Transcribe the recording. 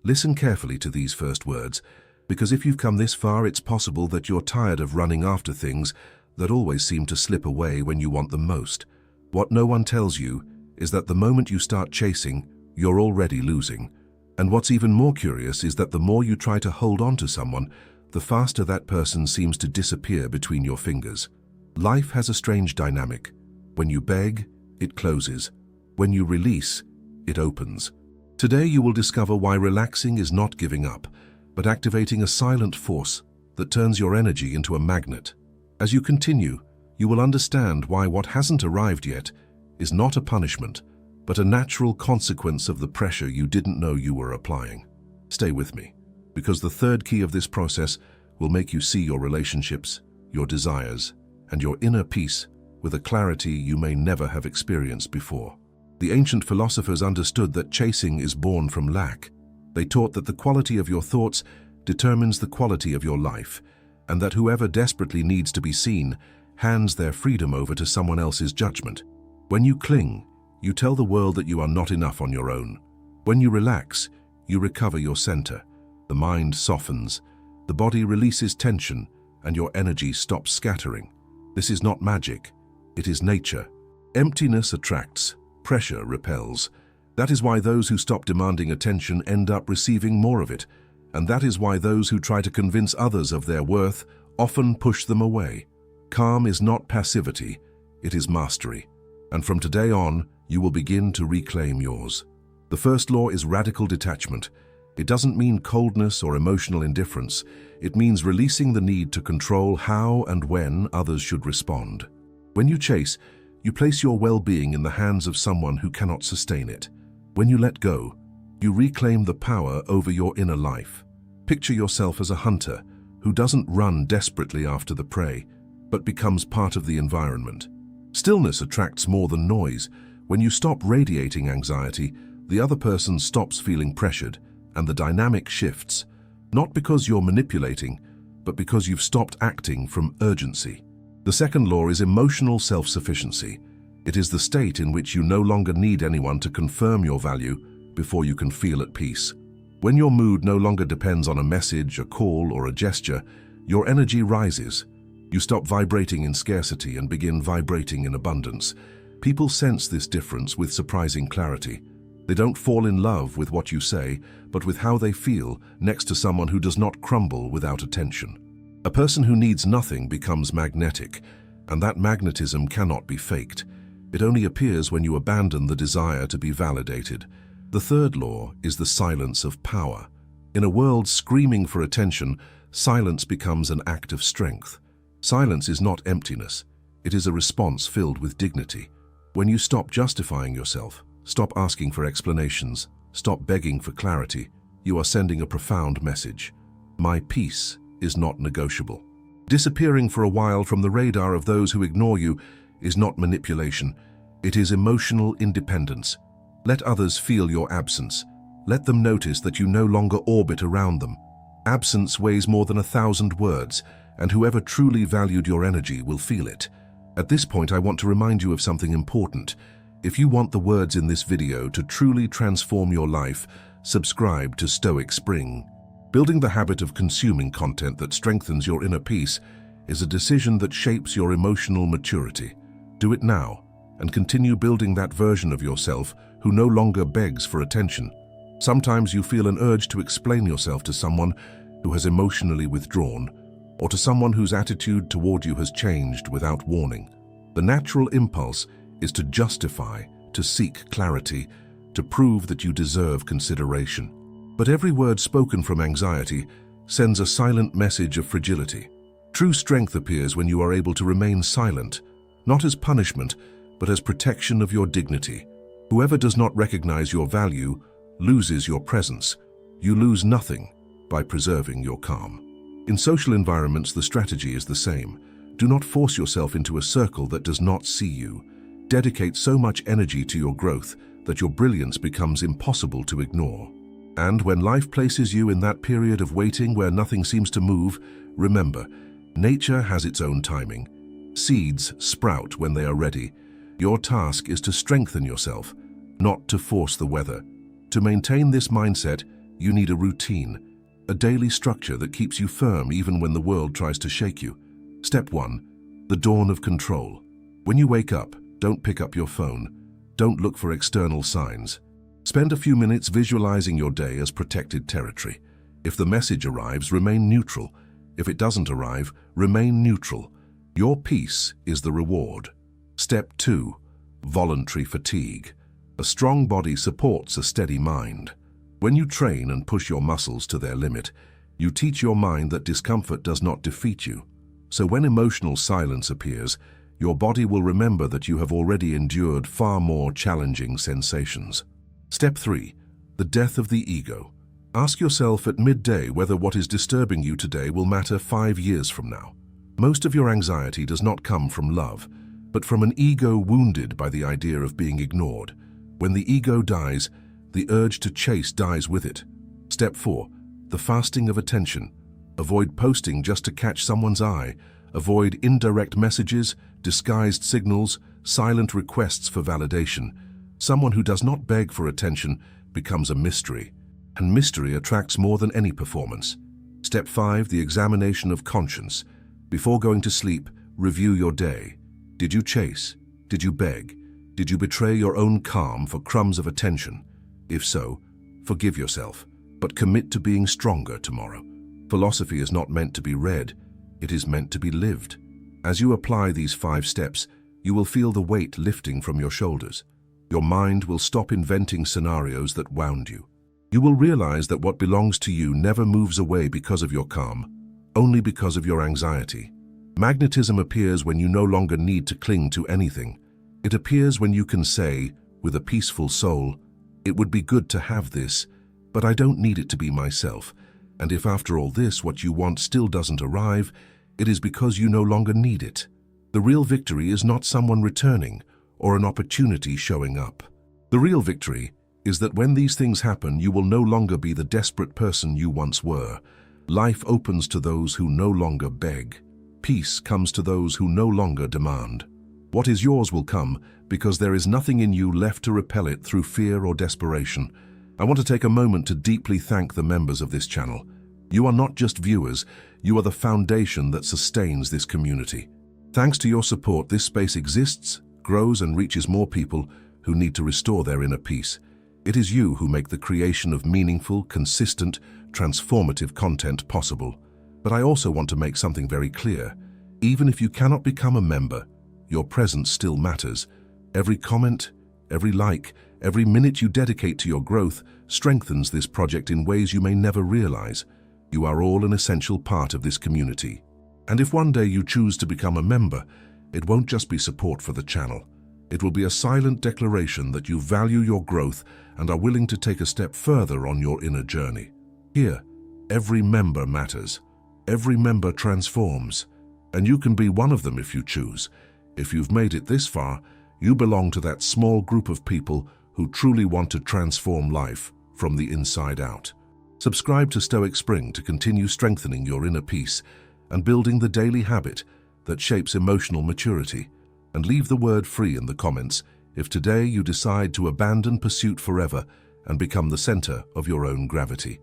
Listen carefully to these first words, because if you've come this far, it's possible that you're tired of running after things that always seem to slip away when you want them most. What no one tells you is that the moment you start chasing, you're already losing. And what's even more curious is that the more you try to hold on to someone, the faster that person seems to disappear between your fingers. Life has a strange dynamic. When you beg, it closes. When you release, it opens. Today you will discover why relaxing is not giving up, but activating a silent force that turns your energy into a magnet. As you continue, you will understand why what hasn't arrived yet is not a punishment, but a natural consequence of the pressure you didn't know you were applying. Stay with me, because the third key of this process will make you see your relationships, your desires, and your inner peace with a clarity you may never have experienced before. The ancient philosophers understood that chasing is born from lack. They taught that the quality of your thoughts determines the quality of your life, and that whoever desperately needs to be seen hands their freedom over to someone else's judgment. When you cling, you tell the world that you are not enough on your own. When you relax, you recover your center. The mind softens, the body releases tension, and your energy stops scattering. This is not magic, it is nature. Emptiness attracts, pressure repels. That is why those who stop demanding attention end up receiving more of it, and that is why those who try to convince others of their worth often push them away. Calm is not passivity, it is mastery. And from today on, you will begin to reclaim yours. The first law is radical detachment. It doesn't mean coldness or emotional indifference. It means releasing the need to control how and when others should respond. When you chase, you place your well-being in the hands of someone who cannot sustain it. When you let go, you reclaim the power over your inner life. Picture yourself as a hunter who doesn't run desperately after the prey, but becomes part of the environment. Stillness attracts more than noise. When you stop radiating anxiety, the other person stops feeling pressured, and the dynamic shifts, not because you're manipulating, but because you've stopped acting from urgency. The second law is emotional self-sufficiency. It is the state in which you no longer need anyone to confirm your value before you can feel at peace. When your mood no longer depends on a message, a call, or a gesture, your energy rises. You stop vibrating in scarcity and begin vibrating in abundance. People sense this difference with surprising clarity. They don't fall in love with what you say, but with how they feel next to someone who does not crumble without attention. A person who needs nothing becomes magnetic, and that magnetism cannot be faked. It only appears when you abandon the desire to be validated. The third law is the silence of power. In a world screaming for attention, silence becomes an act of strength. Silence is not emptiness. It is a response filled with dignity. When you stop justifying yourself, stop asking for explanations, stop begging for clarity, you are sending a profound message. My peace is not negotiable. Disappearing for a while from the radar of those who ignore you is not manipulation. It is emotional independence. Let others feel your absence. Let them notice that you no longer orbit around them. Absence weighs more than 1,000 words, and whoever truly valued your energy will feel it. At this point, I want to remind you of something important. If you want the words in this video to truly transform your life, subscribe to Stoic Spring. Building the habit of consuming content that strengthens your inner peace is a decision that shapes your emotional maturity. Do it now, and continue building that version of yourself who no longer begs for attention. Sometimes you feel an urge to explain yourself to someone who has emotionally withdrawn, or to someone whose attitude toward you has changed without warning. The natural impulse is to justify, to seek clarity, to prove that you deserve consideration. But every word spoken from anxiety sends a silent message of fragility. True strength appears when you are able to remain silent, not as punishment, but as protection of your dignity. Whoever does not recognize your value loses your presence. You lose nothing by preserving your calm. In social environments, the strategy is the same. Do not force yourself into a circle that does not see you. Dedicate so much energy to your growth that your brilliance becomes impossible to ignore. And when life places you in that period of waiting where nothing seems to move, remember, nature has its own timing. Seeds sprout when they are ready. Your task is to strengthen yourself, not to force the weather. To maintain this mindset, You need a routine, a daily structure that keeps you firm even when the world tries to shake you. Step 1. The dawn of control. When you wake up, don't pick up your phone. Don't look for external signs. Spend a few minutes visualizing your day as protected territory. If the message arrives, remain neutral. If it doesn't arrive, remain neutral. Your peace is the reward. Step 2. Voluntary fatigue. A strong body supports a steady mind. When you train and push your muscles to their limit, you teach your mind that discomfort does not defeat you. So when emotional silence appears, your body will remember that you have already endured far more challenging sensations. Step 3. The death of the ego. Ask yourself at midday whether what is disturbing you today will matter 5 years from now. Most of your anxiety does not come from love, but from an ego wounded by the idea of being ignored. When the ego dies, the urge to chase dies with it. Step 4. The fasting of attention. Avoid posting just to catch someone's eye. Avoid indirect messages, disguised signals, silent requests for validation. Someone who does not beg for attention becomes a mystery, and mystery attracts more than any performance. Step 5. The examination of conscience. Before going to sleep, review your day. Did you chase? Did you beg? Did you betray your own calm for crumbs of attention? If so, forgive yourself, but commit to being stronger tomorrow. Philosophy is not meant to be read, it is meant to be lived. As you apply these 5 steps, you will feel the weight lifting from your shoulders. Your mind will stop inventing scenarios that wound you. You will realize that what belongs to you never moves away because of your calm, only because of your anxiety. Magnetism appears when you no longer need to cling to anything. It appears when you can say, with a peaceful soul, "It would be good to have this, but I don't need it to be myself." And if after all this what you want still doesn't arrive, it is because you no longer need it. The real victory is not someone returning or an opportunity showing up. The real victory is that when these things happen, you will no longer be the desperate person you once were. Life opens to those who no longer beg. Peace comes to those who no longer demand. What is yours will come because there is nothing in you left to repel it through fear or desperation. I want to take a moment to deeply thank the members of this channel. You are not just viewers, you are the foundation that sustains this community. Thanks to your support, this space exists, grows and reaches more people who need to restore their inner peace. It is you who make the creation of meaningful, consistent, transformative content possible. But I also want to make something very clear. Even if you cannot become a member, your presence still matters. Every comment, every like, every minute you dedicate to your growth strengthens this project in ways you may never realize. You are all an essential part of this community. And if one day you choose to become a member, it won't just be support for the channel. It will be a silent declaration that you value your growth and are willing to take a step further on your inner journey. Here, every member matters. Every member transforms. And you can be one of them if you choose. If you've made it this far, you belong to that small group of people who truly want to transform life from the inside out. Subscribe to Stoic Spring to continue strengthening your inner peace and building the daily habit that shapes emotional maturity. And leave the word free in the comments if today you decide to abandon pursuit forever and become the center of your own gravity.